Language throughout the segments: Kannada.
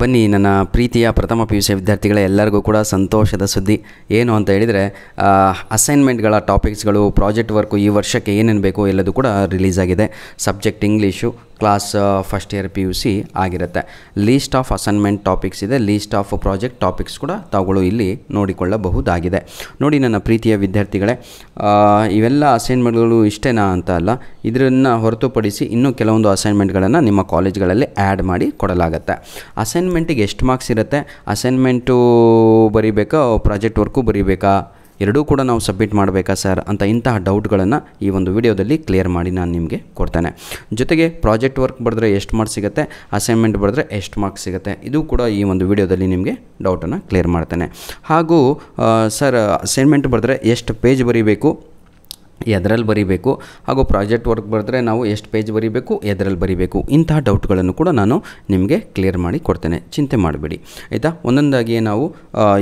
ಬನ್ನಿ ನನ್ನ ಪ್ರೀತಿಯ ಪ್ರಥಮ PUC ವಿದ್ಯಾರ್ಥಿಗಳೇ, ಎಲ್ಲರಿಗೂ ಕೂಡ ಸಂತೋಷದ ಸುದ್ದಿ ಏನು ಅಂತ ಹೇಳಿದರೆ ಅಸೈನ್ಮೆಂಟ್ಗಳ ಟಾಪಿಕ್ಸ್ಗಳು, ಪ್ರಾಜೆಕ್ಟ್ ವರ್ಕು ಈ ವರ್ಷಕ್ಕೆ ಏನೇನು ಬೇಕು ಎಲ್ಲದೂ ಕೂಡ ರಿಲೀಸ್ ಆಗಿದೆ. Subject English, class first year PUC ಆಗಿರುತ್ತೆ. ಲೀಸ್ಟ್ ಆಫ್ ಅಸೈನ್ಮೆಂಟ್ ಟಾಪಿಕ್ಸ್ ಇದೆ, ಲೀಸ್ಟ್ ಆಫ್ ಪ್ರಾಜೆಕ್ಟ್ ಟಾಪಿಕ್ಸ್ ಕೂಡ ತಾವುಗಳು ಇಲ್ಲಿ ನೋಡಿಕೊಳ್ಳಬಹುದಾಗಿದೆ. ನೋಡಿ ನನ್ನ ಪ್ರೀತಿಯ ವಿದ್ಯಾರ್ಥಿಗಳೇ, ಇವೆಲ್ಲ ಅಸೈನ್ಮೆಂಟ್ಗಳು ಇಷ್ಟೇನಾ ಅಂತ ಅಲ್ಲ, ಇದನ್ನು ಹೊರತುಪಡಿಸಿ ಇನ್ನೂ ಕೆಲವೊಂದು ಅಸೈನ್ಮೆಂಟ್ಗಳನ್ನು ನಿಮ್ಮ ಕಾಲೇಜ್ಗಳಲ್ಲಿ ಆ್ಯಡ್ ಮಾಡಿ ಕೊಡಲಾಗುತ್ತೆ. ಅಸೈನ್ಮೆಂಟಿಗೆ ಎಷ್ಟು ಮಾರ್ಕ್ಸ್ ಇರುತ್ತೆ, ಅಸೈನ್ಮೆಂಟು ಬರೀಬೇಕಾ ಪ್ರಾಜೆಕ್ಟ್ ವರ್ಕು ಬರೀಬೇಕಾ, ಎರಡೂ ಕೂಡ ನಾವು ಸಬ್ಮಿಟ್ ಮಾಡಬೇಕಾ ಸರ್ ಅಂತ ಇಂತಹ ಡೌಟ್ಗಳನ್ನು ಈ ಒಂದು ವಿಡಿಯೋದಲ್ಲಿ ಕ್ಲಿಯರ್ ಮಾಡಿ ನಾನು ನಿಮಗೆ ಕೊಡ್ತೇನೆ. ಜೊತೆಗೆ ಪ್ರಾಜೆಕ್ಟ್ ವರ್ಕ್ ಬರೆದ್ರೆ ಎಷ್ಟು ಮಾರ್ಕ್ಸ್ ಸಿಗುತ್ತೆ, ಅಸೈನ್ಮೆಂಟ್ ಬರೆದ್ರೆ ಎಷ್ಟು ಮಾರ್ಕ್ಸ್ ಸಿಗುತ್ತೆ, ಇದು ಕೂಡ ಈ ಒಂದು ವಿಡಿಯೋದಲ್ಲಿ ನಿಮಗೆ ಡೌಟನ್ನು ಕ್ಲಿಯರ್ ಮಾಡ್ತೇನೆ. ಹಾಗೂ ಸರ್ ಅಸೈನ್ಮೆಂಟ್ ಬರೆದ್ರೆ ಎಷ್ಟು ಪೇಜ್ ಬರೀಬೇಕು, ಎದರಲ್ಲಿ ಬರೀಬೇಕು, ಹಾಗೂ ಪ್ರಾಜೆಕ್ಟ್ ವರ್ಕ್ ಬರೆದ್ರೆ ನಾವು ಎಷ್ಟು ಪೇಜ್ ಬರೀಬೇಕು, ಎದರಲ್ಲಿ ಬರೀಬೇಕು, ಇಂತಹ ಡೌಟ್ಗಳನ್ನು ಕೂಡ ನಾನು ನಿಮಗೆ ಕ್ಲಿಯರ್ ಮಾಡಿ ಕೊಡ್ತೇನೆ. ಚಿಂತೆ ಮಾಡಬೇಡಿ ಆಯಿತಾ. ಒಂದೊಂದಾಗಿ ನಾವು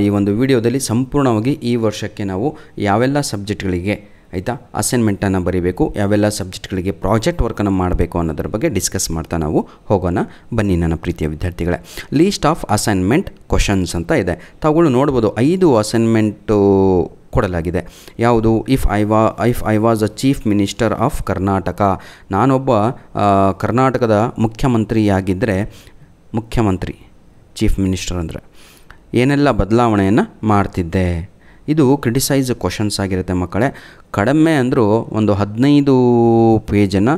ಈ ಒಂದು ವಿಡಿಯೋದಲ್ಲಿ ಸಂಪೂರ್ಣವಾಗಿ ಈ ವರ್ಷಕ್ಕೆ ನಾವು ಯಾವೆಲ್ಲ ಸಬ್ಜೆಕ್ಟ್ಗಳಿಗೆ ಆಯಿತಾ ಅಸೈನ್ಮೆಂಟನ್ನು ಬರೀಬೇಕು, ಯಾವೆಲ್ಲ ಸಬ್ಜೆಕ್ಟ್ಗಳಿಗೆ ಪ್ರಾಜೆಕ್ಟ್ ವರ್ಕನ್ನು ಮಾಡಬೇಕು ಅನ್ನೋದ್ರ ಬಗ್ಗೆ ಡಿಸ್ಕಸ್ ಮಾಡ್ತಾ ನಾವು ಹೋಗೋಣ. ಬನ್ನಿ ನನ್ನ ಪ್ರೀತಿಯ ವಿದ್ಯಾರ್ಥಿಗಳೇ. ಲೀಸ್ಟ್ ಆಫ್ ಅಸೈನ್ಮೆಂಟ್ ಕ್ವಶನ್ಸ್ ಅಂತ ಇದೆ, ತಾವುಗಳು ನೋಡ್ಬೋದು. 5 ಅಸೈನ್ಮೆಂಟು ಕೊಡಲಾಗಿದೆ. ಯಾವುದು? If I was a chief minister of Karnataka, ನಾನೊಬ್ಬ ಕರ್ನಾಟಕದ ಮುಖ್ಯಮಂತ್ರಿಯಾಗಿದ್ದರೆ, ಮುಖ್ಯಮಂತ್ರಿ ಚೀಫ್ ಮಿನಿಸ್ಟರ್ ಅಂದರೆ ಏನೆಲ್ಲ ಬದಲಾವಣೆಯನ್ನು ಮಾಡ್ತಿದ್ದೆ. ಇದು ಕ್ರಿಟಿಸೈಸ್ ಕ್ವಶನ್ಸ್ ಆಗಿರುತ್ತೆ ಮಕ್ಕಳೇ. ಕಡಿಮೆ ಅಂದರೂ ಒಂದು 15 ಪೇಜನ್ನು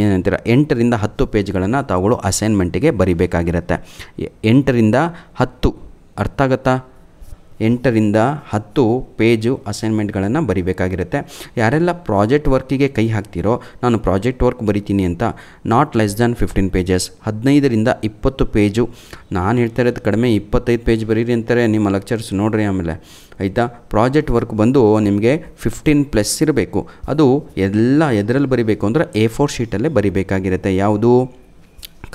ಏನಂತೀರ 8 ರಿಂದ 10 ಪೇಜ್ಗಳನ್ನು ತಾವುಗಳು ಅಸೈನ್ಮೆಂಟಿಗೆ ಬರಿಬೇಕಾಗಿರುತ್ತೆ. 8 ರಿಂದ 10 ಅರ್ಥ ಆಗುತ್ತಾ? 8 ರಿಂದ 10 ಪೇಜು ಅಸೈನ್ಮೆಂಟ್ಗಳನ್ನು ಬರಿಬೇಕಾಗಿರುತ್ತೆ. ಯಾರೆಲ್ಲ ಪ್ರಾಜೆಕ್ಟ್ ವರ್ಕಿಗೆ ಕೈ ಹಾಕ್ತಿರೋ, ನಾನು ಪ್ರಾಜೆಕ್ಟ್ ವರ್ಕ್ ಬರಿತೀನಿ ಅಂತ, ನಾಟ್ ಲೆಸ್ ದ್ಯಾನ್ 15 ಪೇಜಸ್, 15 ರಿಂದ 20 ಪೇಜು. ನಾನು ಹೇಳ್ತಾ ಇರೋದು ಕಡಿಮೆ 25 ಪೇಜ್ ಬರೀರಿ ಅಂತಾರೆ ನಿಮ್ಮ ಲೆಕ್ಚರ್ಸ್, ನೋಡ್ರಿ ಆಮೇಲೆ ಆಯಿತಾ. ಪ್ರಾಜೆಕ್ಟ್ ವರ್ಕ್ ಬಂದು ನಿಮಗೆ 15+ ಇರಬೇಕು. ಅದು ಎಲ್ಲ ಎದರಲ್ಲಿ ಬರಿಬೇಕು ಅಂದರೆ A4 ಶೀಟಲ್ಲೇ ಬರಿಬೇಕಾಗಿರುತ್ತೆ. ಯಾವುದು?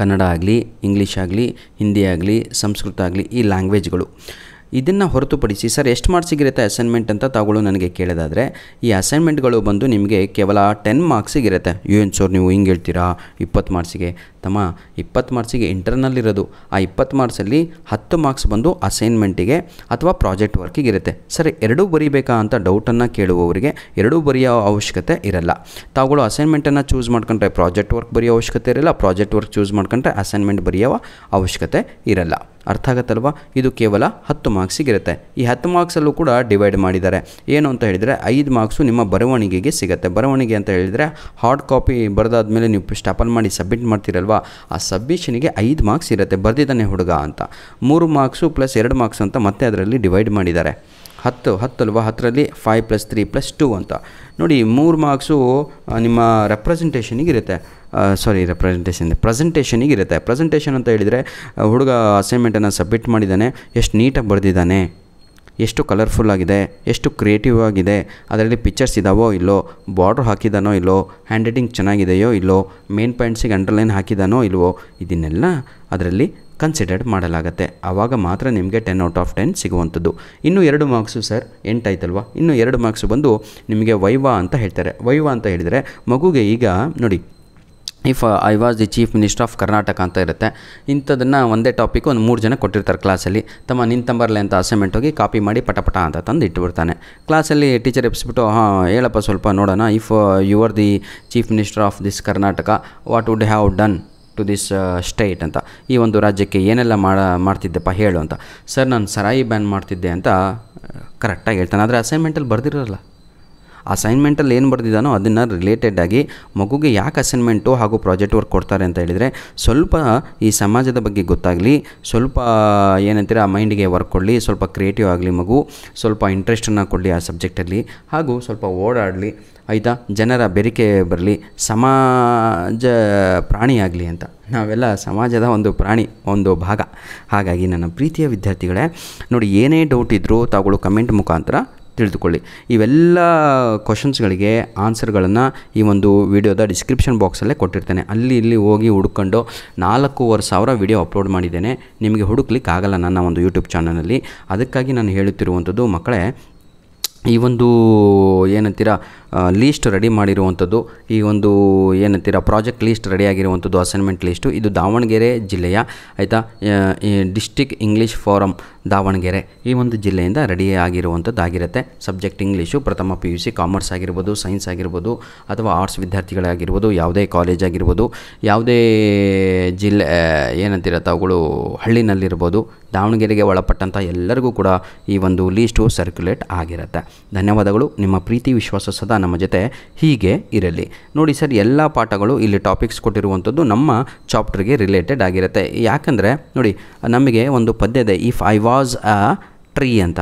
ಕನ್ನಡ ಆಗಲಿ, ಇಂಗ್ಲೀಷ್ ಆಗಲಿ, ಹಿಂದಿ ಆಗಲಿ, ಸಂಸ್ಕೃತ ಆಗಲಿ, ಈ ಲ್ಯಾಂಗ್ವೇಜ್ಗಳು. ಇದನ್ನು ಹೊರತುಪಡಿಸಿ ಸರ್ ಎಷ್ಟು ಮಾರ್ಕ್ಸಿಗಿರುತ್ತೆ ಅಸೈನ್ಮೆಂಟ್ ಅಂತ ತಾವುಗಳು ನನಗೆ ಕೇಳೋದಾದರೆ, ಈ ಅಸೈನ್ಮೆಂಟ್ಗಳು ಬಂದು ನಿಮಗೆ ಕೇವಲ 10 ಮಾರ್ಕ್ಸಿಗಿರುತ್ತೆ. ಏನು ಸರ್ ನೀವು ಹಿಂಗೆ ಹೇಳ್ತೀರಾ, 20 ಮಾರ್ಕ್ಸಿಗೆ? ತಮ್ಮ 20 ಮಾರ್ಕ್ಸಿಗೆ ಇಂಟರ್ನಲ್ ಇರೋದು. ಆ 20 ಮಾರ್ಕ್ಸಲ್ಲಿ 10 ಮಾರ್ಕ್ಸ್ ಬಂದು ಅಸೈನ್ಮೆಂಟಿಗೆ ಅಥವಾ ಪ್ರಾಜೆಕ್ಟ್ ವರ್ಕಿಗೆ ಇರುತ್ತೆ. ಸರಿ, ಎರಡೂ ಬರೀಬೇಕಾ ಅಂತ ಡೌಟನ್ನು ಕೇಳುವವರಿಗೆ ಎರಡೂ ಬರೆಯೋ ಅವಶ್ಯಕತೆ ಇರಲ್ಲ. ತಾವುಗಳು ಅಸೈನ್ಮೆಂಟನ್ನು ಚೂಸ್ ಮಾಡ್ಕೊಂಡ್ರೆ ಪ್ರಾಜೆಕ್ಟ್ ವರ್ಕ್ ಬರೆಯೋ ಅವಶ್ಯಕತೆ ಇರಲ್ಲ, ಪ್ರಾಜೆಕ್ಟ್ ವರ್ಕ್ ಚೂಸ್ ಮಾಡ್ಕೊಂಡ್ರೆ ಅಸೈನ್ಮೆಂಟ್ ಬರೆಯೋ ಅವಶ್ಯಕತೆ ಇರಲ್ಲ. ಅರ್ಥ ಆಗುತ್ತಲ್ವ? ಇದು ಕೇವಲ 10 ಮಾರ್ಕ್ಸಿಗಿರುತ್ತೆ. ಈ 10 ಮಾರ್ಕ್ಸಲ್ಲೂ ಕೂಡ ಡಿವೈಡ್ ಮಾಡಿದ್ದಾರೆ. ಏನು ಅಂತ ಹೇಳಿದರೆ 5 ಮಾರ್ಕ್ಸು ನಿಮ್ಮ ಬರವಣಿಗೆಗೆ ಸಿಗುತ್ತೆ. ಬರವಣಿಗೆ ಅಂತ ಹೇಳಿದರೆ ಹಾರ್ಡ್ ಕಾಪಿ ಬರೆದಾದ್ಮೇಲೆ ನೀವು ಸ್ಟಾಪಲ್ ಮಾಡಿ ಸಬ್ಮಿಟ್ ಮಾಡ್ತೀರಲ್ವ, ಆ ಸಬ್ಮಿಷನಿಗೆ 5 ಮಾರ್ಕ್ಸ್ ಇರುತ್ತೆ. ಬರೆದಿದ್ದಾನೆ ಹುಡುಗ ಅಂತ. 3 ಮಾರ್ಕ್ಸು ಪ್ಲಸ್ 2 ಮಾರ್ಕ್ಸ್ ಅಂತ ಮತ್ತೆ ಅದರಲ್ಲಿ ಡಿವೈಡ್ ಮಾಡಿದ್ದಾರೆ. 10 ಅಲ್ವಾ, 10ರಲ್ಲಿ 5 + 3 + 2 ಅಂತ. ನೋಡಿ, 3 ಮಾರ್ಕ್ಸು ನಿಮ್ಮ ಪ್ರೆಸೆಂಟೇಷನಿಗಿರುತ್ತೆ. ಪ್ರೆಸೆಂಟೇಷನ್ ಅಂತ ಹೇಳಿದರೆ ಹುಡುಗ ಅಸೈನ್ಮೆಂಟನ್ನು ಸಬ್ಮಿಟ್ ಮಾಡಿದ್ದಾನೆ, ಎಷ್ಟು ನೀಟಾಗಿ ಬರೆದಿದ್ದಾನೆ, ಎಷ್ಟು ಕಲರ್ಫುಲ್ ಆಗಿದೆ, ಎಷ್ಟು ಕ್ರಿಯೇಟಿವ್ ಆಗಿದೆ, ಅದರಲ್ಲಿ ಪಿಕ್ಚರ್ಸ್ ಇದ್ದಾವೋ ಇಲ್ಲೋ, ಬಾರ್ಡ್ರ್ ಹಾಕಿದಾನೋ ಇಲ್ಲೋ, ಹ್ಯಾಂಡ್ ರೈಟಿಂಗ್ ಚೆನ್ನಾಗಿದೆಯೋ ಇಲ್ಲೋ, ಮೇನ್ ಪಾಯಿಂಟ್ಸಿಗೆ ಅಂಡರ್ಲೈನ್ ಹಾಕಿದಾನೋ ಇಲ್ವೋ, ಇದನ್ನೆಲ್ಲ ಅದರಲ್ಲಿ ಕನ್ಸಿಡರ್ಡ್ ಮಾಡಲಾಗುತ್ತೆ. ಆವಾಗ ಮಾತ್ರ ನಿಮಗೆ 10 ಔಟ್ ಆಫ್ 10 ಸಿಗುವಂಥದ್ದು. ಇನ್ನೂ 2 ಮಾರ್ಕ್ಸು ಸರ್ 8 ಆಯ್ತಲ್ವ, ಇನ್ನೂ 2 ಮಾರ್ಕ್ಸು ಬಂದು ನಿಮಗೆ ವೈವಾ ಅಂತ ಹೇಳ್ತಾರೆ. ವೈವಾ ಅಂತ ಹೇಳಿದರೆ ಮಗುಗೆ ಈಗ ನೋಡಿ, if I was the chief minister of Karnataka ಅಂತ ಇರುತ್ತೆ. ಇಂಥದನ್ನು ಒಂದೇ ಟಾಪಿಕ್ ಒಂದು 3 ಜನ ಕೊಟ್ಟಿರ್ತಾರೆ ಕ್ಲಾಸಲ್ಲಿ. ತಮ್ಮ ನಿಂತಂಬರ್ಲೆ ಅಂತ ಅಸೈನ್ಮೆಂಟ್ ಹೋಗಿ ಕಾಪಿ ಮಾಡಿ ಪಟ ಅಂತ ತಂದು ಇಟ್ಟುಬಿಡ್ತಾನೆ. ಕ್ಲಾಸಲ್ಲಿ ಟೀಚರ್ ಎಬ್ಸ್ಬಿಟ್ಟು, ಹೇಳಪ್ಪ ಸ್ವಲ್ಪ ನೋಡೋಣ, if you are the chief minister of this Karnataka, what would have done to this state ಅಂತ, ಈ ಒಂದು ರಾಜ್ಯಕ್ಕೆ ಏನೆಲ್ಲ ಮಾಡ್ತಿದ್ದೆಪ್ಪ ಹೇಳು ಅಂತ. ಸರ್ ನಾನು ಸರಾಯಿ ಬ್ಯಾನ್ ಮಾಡ್ತಿದ್ದೆ ಅಂತ ಕರೆಕ್ಟಾಗಿ ಹೇಳ್ತಾನೆ. ಆದರೆ ಅಸೈನ್ಮೆಂಟಲ್ಲಿ ಬರೆದಿರೋಲ್ಲ. ಅಸೈನ್ಮೆಂಟಲ್ಲಿ ಏನು ಬರೆದಿದ್ದಾನೋ ಅದನ್ನು ರಿಲೇಟೆಡಾಗಿ ಮಗುಗೆ ಯಾಕೆ ಅಸೈನ್ಮೆಂಟು ಹಾಗೂ ಪ್ರಾಜೆಕ್ಟ್ ವರ್ಕ್ ಕೊಡ್ತಾರೆ ಅಂತ ಹೇಳಿದರೆ, ಸ್ವಲ್ಪ ಈ ಸಮಾಜದ ಬಗ್ಗೆ ಗೊತ್ತಾಗಲಿ, ಸ್ವಲ್ಪ ಏನಂತೀರ ಮೈಂಡಿಗೆ ವರ್ಕ್ ಕೊಡಲಿ, ಸ್ವಲ್ಪ ಕ್ರಿಯೇಟಿವ್ ಆಗಲಿ ಮಗು, ಸ್ವಲ್ಪ ಇಂಟ್ರೆಸ್ಟನ್ನು ಕೊಡಲಿ ಆ ಸಬ್ಜೆಕ್ಟಲ್ಲಿ, ಹಾಗೂ ಸ್ವಲ್ಪ ಓಡಾಡಲಿ ಆಯಿತಾ, ಜನರ ಬೆರಿಕೆ ಬರಲಿ, ಸಮಾಜ ಪ್ರಾಣಿಯಾಗಲಿ ಅಂತ. ನಾವೆಲ್ಲ ಸಮಾಜದ ಒಂದು ಪ್ರಾಣಿ, ಒಂದು ಭಾಗ. ಹಾಗಾಗಿ ನನ್ನ ಪ್ರೀತಿಯ ವಿದ್ಯಾರ್ಥಿಗಳೇ, ನೋಡಿ ಏನೇ ಡೌಟ್ ಇದ್ದರೂ ತಾವುಗಳು ಕಮೆಂಟ್ ಮುಖಾಂತರ ತಿಳಿದುಕೊಳ್ಳಿ. ಇವೆಲ್ಲ ಕ್ವಶನ್ಸ್ಗಳಿಗೆ ಆನ್ಸರ್ಗಳನ್ನು ಈ ಒಂದು ವಿಡಿಯೋದ ಡಿಸ್ಕ್ರಿಪ್ಷನ್ ಬಾಕ್ಸಲ್ಲೇ ಕೊಟ್ಟಿರ್ತೇನೆ. ಅಲ್ಲಿ ಇಲ್ಲಿ ಹೋಗಿ ಹುಡ್ಕೊಂಡು 4,500 ವಿಡಿಯೋ ಅಪ್ಲೋಡ್ ಮಾಡಿದ್ದೇನೆ. ನಿಮಗೆ ಹುಡುಕ್ಲಿಕ್ಕೆ ಆಗಲ್ಲ ನನ್ನ ಒಂದು ಯೂಟ್ಯೂಬ್ ಚಾನಲಲ್ಲಿ. ಅದಕ್ಕಾಗಿ ನಾನು ಹೇಳುತ್ತಿರುವಂಥದ್ದು ಮಕ್ಕಳೇ, ಈ ಒಂದು ಏನಂತೀರ ಲೀಸ್ಟ್ ರೆಡಿ ಮಾಡಿರುವಂಥದ್ದು, ಈ ಒಂದು ಏನಂತೀರ ಪ್ರಾಜೆಕ್ಟ್ ಲೀಸ್ಟ್ ರೆಡಿ ಆಗಿರುವಂಥದ್ದು, ಅಸೈನ್ಮೆಂಟ್ ಲೀಸ್ಟು, ಇದು ದಾವಣಗೆರೆ ಜಿಲ್ಲೆಯ ಆಯಿತಾ ಡಿಸ್ಟಿಕ್ ಇಂಗ್ಲೀಷ್ ಫೋರಮ್ ದಾವಣಗೆರೆ ಈ ಒಂದು ಜಿಲ್ಲೆಯಿಂದ ರೆಡಿ ಆಗಿರುವಂಥದ್ದಾಗಿರುತ್ತೆ. ಸಬ್ಜೆಕ್ಟ್ ಇಂಗ್ಲೀಷು ಪ್ರಥಮ PUC ಕಾಮರ್ಸ್ ಆಗಿರ್ಬೋದು, ಸೈನ್ಸ್ ಆಗಿರ್ಬೋದು, ಅಥವಾ ಆರ್ಟ್ಸ್ ವಿದ್ಯಾರ್ಥಿಗಳಾಗಿರ್ಬೋದು, ಯಾವುದೇ ಕಾಲೇಜ್ ಆಗಿರ್ಬೋದು, ಯಾವುದೇ ಜಿಲ್ಲೆ ಏನಂತೀರ ತಾವುಗಳು ಹಳ್ಳಿನಲ್ಲಿರ್ಬೋದು, ದಾವಣಗೆರೆಗೆ ಒಳಪಟ್ಟಂಥ ಎಲ್ಲರಿಗೂ ಕೂಡ ಈ ಒಂದು ಲೀಸ್ಟು ಸರ್ಕ್ಯುಲೇಟ್ ಆಗಿರುತ್ತೆ. ಧನ್ಯವಾದಗಳು. ನಿಮ್ಮ ಪ್ರೀತಿ ವಿಶ್ವಾಸ ಸದಾ ನಮ್ಮ ಜೊತೆ ಹೀಗೆ ಇರಲಿ. ನೋಡಿ ಸರ್, ಎಲ್ಲ ಪಾಠಗಳು ಇಲ್ಲಿ ಟಾಪಿಕ್ಸ್ ಕೊಟ್ಟಿರುವಂಥದ್ದು ನಮ್ಮ ಚಾಪ್ಟರ್ಗೆ ರಿಲೇಟೆಡ್ ಆಗಿರುತ್ತೆ. ಯಾಕಂದರೆ ನೋಡಿ, ನಮಗೆ ಒಂದು ಪದ್ಯ ಇದೆ, if I was a tree ಅಂತ.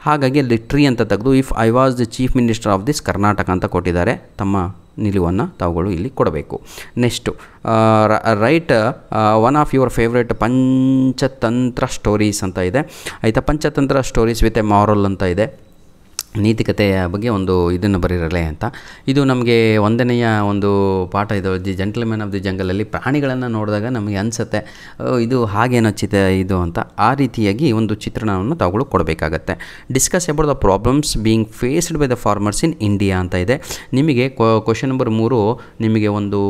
ಹಾಗಾಗಿ ಅಲ್ಲಿ ಟ್ರೀ ಅಂತ ತೆಗೆದು if I was the chief minister of this Karnataka ಅಂತ ಕೊಟ್ಟಿದ್ದಾರೆ. ತಮ್ಮ ನಿಲುವನ್ನು ತಾವುಗಳು ಇಲ್ಲಿ ಕೊಡಬೇಕು. Next right one of your favourite Panchatantra stories ಅಂತ ಇದೆ ಆಯಿತಾ. Panchatantra stories with A moral ಅಂತ ಇದೆ. ನೀತಿಕತೆಯ ಬಗ್ಗೆ ಒಂದು ಇದನ್ನು ಬರೀರಲೆ ಅಂತ. ಇದು ನಮಗೆ ಒಂದನೆಯ ಒಂದು ಪಾಠ ಇದು, ದಿ ಜೆಂಟಲ್ಮ್ಯಾನ್ ಆಫ್ ದಿ ಜಂಗಲಲ್ಲಿ ಪ್ರಾಣಿಗಳನ್ನು ನೋಡಿದಾಗ ನಮಗೆ ಅನಿಸುತ್ತೆ ಇದು ಹಾಗೇನೋ ಇದು ಅಂತ. ಆ ರೀತಿಯಾಗಿ ಒಂದು ಚಿತ್ರಣವನ್ನು ತಾವುಗಳು ಕೊಡಬೇಕಾಗತ್ತೆ. Discuss about the problems being faced by the farmers in India ಅಂತ ಇದೆ. ನಿಮಗೆ ಕ್ವಶನ್ ನಂಬರ್ 3 ನಿಮಗೆ ಒಂದು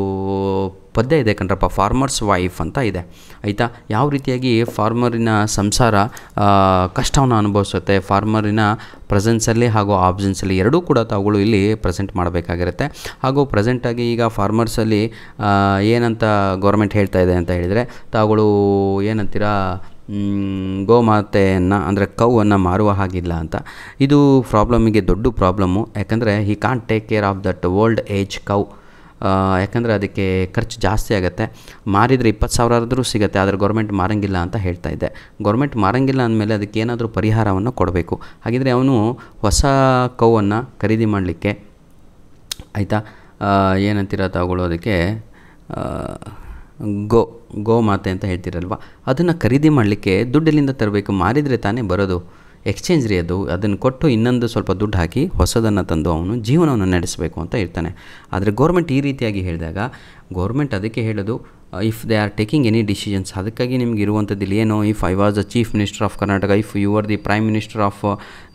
ಪದ್ಯ ಇದೆ ಕಣ್ರಪ್ಪ, ಫಾರ್ಮರ್ಸ್ ವೈಫ್ ಅಂತ ಇದೆ ಆಯಿತಾ. ಯಾವ ರೀತಿಯಾಗಿ ಫಾರ್ಮರಿನ ಸಂಸಾರ ಕಷ್ಟವನ್ನು ಅನುಭವಿಸುತ್ತೆ, ಫಾರ್ಮರಿನ ಪ್ರೆಸೆನ್ಸಲ್ಲಿ ಹಾಗೂ ಆಬ್ಸೆನ್ಸಲ್ಲಿ ಎರಡೂ ಕೂಡ ತಾವುಗಳು ಇಲ್ಲಿ ಪ್ರೆಸೆಂಟ್ ಮಾಡಬೇಕಾಗಿರುತ್ತೆ. ಹಾಗೂ ಪ್ರೆಸೆಂಟಾಗಿ ಈಗ ಫಾರ್ಮರ್ಸಲ್ಲಿ ಏನಂತ ಗೌರ್ಮೆಂಟ್ ಹೇಳ್ತಾ ಇದೆ ಅಂತ ಹೇಳಿದರೆ, ತಾವುಗಳು ಏನಂತೀರ ಗೋಮಾತೆಯನ್ನು ಅಂದರೆ ಕೌವನ್ನು ಮಾರುವ ಹಾಗಿಲ್ಲ ಅಂತ. ಇದು ಪ್ರಾಬ್ಲಮಿಗೆ ದೊಡ್ಡ ಪ್ರಾಬ್ಲಮ್ಮು. ಯಾಕಂದರೆ he can't take care of that old age cow. ಯಾಕಂದರೆ ಅದಕ್ಕೆ ಖರ್ಚು ಜಾಸ್ತಿ ಆಗುತ್ತೆ. ಮಾರಿದರೆ 20,000 ಆದರೂ ಸಿಗುತ್ತೆ, ಆದರೆ ಗೌರ್ಮೆಂಟ್ ಮಾರಂಗಿಲ್ಲ ಅಂತ ಹೇಳ್ತಾ ಇದ್ದೆ. ಗೌರ್ಮೆಂಟ್ ಮಾರಂಗಿಲ್ಲ ಅಂದಮೇಲೆ ಅದಕ್ಕೆ ಏನಾದರೂ ಪರಿಹಾರವನ್ನು ಕೊಡಬೇಕು. ಹಾಗಿದ್ರೆ ಅವನು ಹೊಸ ಕೌವನ್ನು ಖರೀದಿ ಮಾಡಲಿಕ್ಕೆ ಆಯಿತಾ, ಏನಂತೀರ ತಾವುಗಳು ಅದಕ್ಕೆ ಗೋಮಾತೆ ಅಂತ ಹೇಳ್ತೀರಲ್ವ, ಅದನ್ನು ಖರೀದಿ ಮಾಡಲಿಕ್ಕೆ ದುಡ್ಡೆಲ್ಲಿಂದ ತರಬೇಕು? ಮಾರಿದರೆ ತಾನೇ ಬರೋದು. ಎಕ್ಸ್ಚೇಂಜ್ ರೀ ಅದು. ಅದನ್ನು ಕೊಟ್ಟು ಇನ್ನೊಂದು ಸ್ವಲ್ಪ ದುಡ್ಡು ಹಾಕಿ ಹೊಸದನ್ನು ತಂದು ಅವನು ಜೀವನವನ್ನು ನಡೆಸಬೇಕು ಅಂತ ಇರ್ತಾನೆ. ಆದರೆ ಗೌರ್ಮೆಂಟ್ ಈ ರೀತಿಯಾಗಿ ಹೇಳಿದಾಗ ಗೌರ್ಮೆಂಟ್ ಅದಕ್ಕೆ ಹೇಳೋದು if they are taking any decisions. ಅದಕ್ಕಾಗಿ ನಿಮ್ಗೆ ಇರುವಂಥದ್ದು ಇಲ್ಲಿ ಏನು, if I was the chief minister of Karnataka, if you are the prime minister of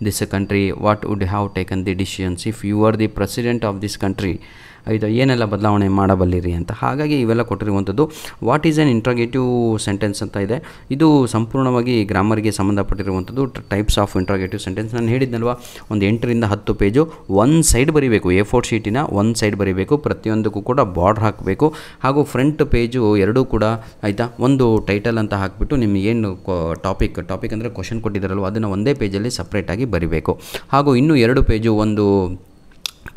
this country, what would have taken the decisions, if you are the president of this country ಆಯಿತಾ, ಏನೆಲ್ಲ ಬದಲಾವಣೆ ಮಾಡಬಲ್ಲಿರಿ ಅಂತ. ಹಾಗಾಗಿ ಇವೆಲ್ಲ ಕೊಟ್ಟಿರುವಂಥದ್ದು. What is an interrogative sentence ಅಂತ ಇದೆ. ಇದು ಸಂಪೂರ್ಣವಾಗಿ ಗ್ರಾಮರ್ಗೆ ಸಂಬಂಧಪಟ್ಟಿರುವಂಥದ್ದು. ಟೈಪ್ಸ್ ಆಫ್ ಇಂಟ್ರಾಗೇಟಿವ್ ಸೆಂಟೆನ್ಸ್ ನಾನು ಹೇಳಿದ್ನಲ್ವ, ಒಂದು 8 ರಿಂದ 10 ಪೇಜು, ಒಂದು ಸೈಡ್ ಬರೀಬೇಕು. A4 ಶೀಟಿನ ಒಂದು ಸೈಡ್ ಬರೀಬೇಕು. ಪ್ರತಿಯೊಂದಕ್ಕೂ ಕೂಡ ಬಾರ್ಡ್ರ್ ಹಾಕಬೇಕು. ಹಾಗೂ ಫ್ರಂಟ್ ಪೇಜು ಎರಡೂ ಕೂಡ ಆಯಿತಾ, ಒಂದು ಟೈಟಲ್ ಅಂತ ಹಾಕಿಬಿಟ್ಟು ನಿಮಗೆ ಏನು ಟಾಪಿಕ್ ಅಂದರೆ ಕ್ವಶನ್ ಕೊಟ್ಟಿದ್ದಾರಲ್ವ, ಅದನ್ನು ಒಂದೇ ಪೇಜಲ್ಲಿ ಸಪ್ರೇಟಾಗಿ ಬರೀಬೇಕು. ಹಾಗೂ ಇನ್ನೂ 2 ಪೇಜು ಒಂದು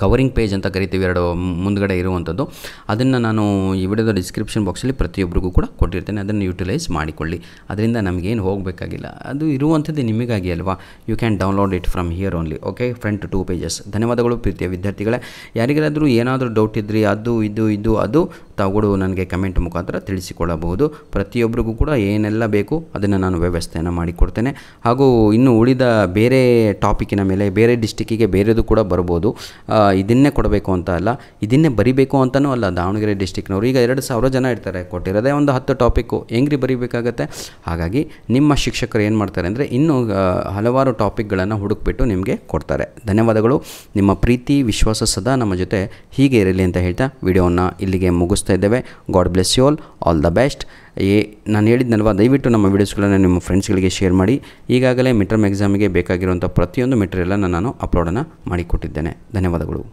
ಕವರಿಂಗ್ ಪೇಜ್ ಅಂತ ಕರಿತೀವಿ, 2 ಮುಂದ್ಗಡೆ ಇರುವಂಥದ್ದು. ಅದನ್ನು ನಾನು ಈ ವಿಡಿಯೋದ ಡಿಸ್ಕ್ರಿಪ್ಷನ್ ಬಾಕ್ಸಲ್ಲಿ ಪ್ರತಿಯೊಬ್ಬರಿಗೂ ಕೂಡ ಕೊಟ್ಟಿರ್ತೇನೆ. ಅದನ್ನು ಯೂಟಿಲೈಸ್ ಮಾಡಿಕೊಳ್ಳಿ. ಅದರಿಂದ ನಮಗೇನು ಹೋಗಬೇಕಾಗಿಲ್ಲ, ಅದು ಇರುವಂಥದ್ದು ನಿಮಗಾಗಿ ಅಲ್ವಾ. You can download it from here only. Okay front 2 pages. ಧನ್ಯವಾದಗಳು ಪ್ರೀತಿಯ ವಿದ್ಯಾರ್ಥಿಗಳೇ. ಯಾರಿಗಾದರೂ ಏನಾದರೂ ಡೌಟ್ ಇದ್ದರೆ ಅದು ತಾವುಗಳು ನನಗೆ ಕಮೆಂಟ್ ಮುಖಾಂತರ ತಿಳಿಸಿಕೊಳ್ಳಬಹುದು. ಪ್ರತಿಯೊಬ್ಬರಿಗೂ ಕೂಡ ಏನೆಲ್ಲ ಬೇಕು ಅದನ್ನು ನಾನು ವ್ಯವಸ್ಥೆಯನ್ನು ಮಾಡಿಕೊಡ್ತೇನೆ. ಹಾಗೂ ಇನ್ನು ಉಳಿದ ಬೇರೆ ಟಾಪಿಕಿನ ಮೇಲೆ ಬೇರೆ ಡಿಸ್ಟಿಕ್ಕಿಗೆ ಬೇರೆದು ಕೂಡ ಬರ್ಬೋದು. ಇದನ್ನೇ ಕೊಡಬೇಕು ಅಂತ ಅಲ್ಲ, ಇದನ್ನೇ ಬರಿಬೇಕು ಅಂತಲೂ ಅಲ್ಲ. ದಾವಣಗೆರೆ ಡಿಸ್ಟಿಕ್ನವರು ಈಗ 2,000 ಜನ ಇರ್ತಾರೆ, ಕೊಟ್ಟಿರೋದೇ ಒಂದು 10 ಟಾಪಿಕ್ಕು, ಹೆಂಗ್ರಿ ಬರೀಬೇಕಾಗತ್ತೆ. ಹಾಗಾಗಿ ನಿಮ್ಮ ಶಿಕ್ಷಕರು ಏನು ಮಾಡ್ತಾರೆ ಅಂದರೆ ಇನ್ನೂ ಹಲವಾರು ಟಾಪಿಕ್ಗಳನ್ನು ಹುಡುಕ್ಬಿಟ್ಟು ನಿಮಗೆ ಕೊಡ್ತಾರೆ. ಧನ್ಯವಾದಗಳು. ನಿಮ್ಮ ಪ್ರೀತಿ ವಿಶ್ವಾಸ ಸದಾ ನಮ್ಮ ಜೊತೆ ಹೀಗೆ ಇರಲಿ ಅಂತ ಹೇಳ್ತಾ ವಿಡಿಯೋವನ್ನು ಇಲ್ಲಿಗೆ ಮುಗಿಸ್ತಾ ಇದ್ದೇವೆ. God bless you all the best. ನಾನು ಹೇಳಿದ್ನಲ್ವ, ದಯವಿಟ್ಟು ನಮ್ಮ ವೀಡಿಯೋಸ್ಗಳನ್ನು ನಿಮ್ಮ ಫ್ರೆಂಡ್ಸ್ಗಳಿಗೆ ಶೇರ್ ಮಾಡಿ. ಈಗಾಗಲೇ ಮಿಡ್ ಟರ್ಮ್ ಎಕ್ಸಾಮಿಗೆ ಬೇಕಾಗಿರುವಂಥ ಪ್ರತಿಯೊಂದು ಮೆಟೀರಿಯಲನ್ನು ನಾನು ಅಪ್ಲೋಡನ್ನು ಮಾಡಿಕೊಟ್ಟಿದ್ದೇನೆ. ಧನ್ಯವಾದಗಳು.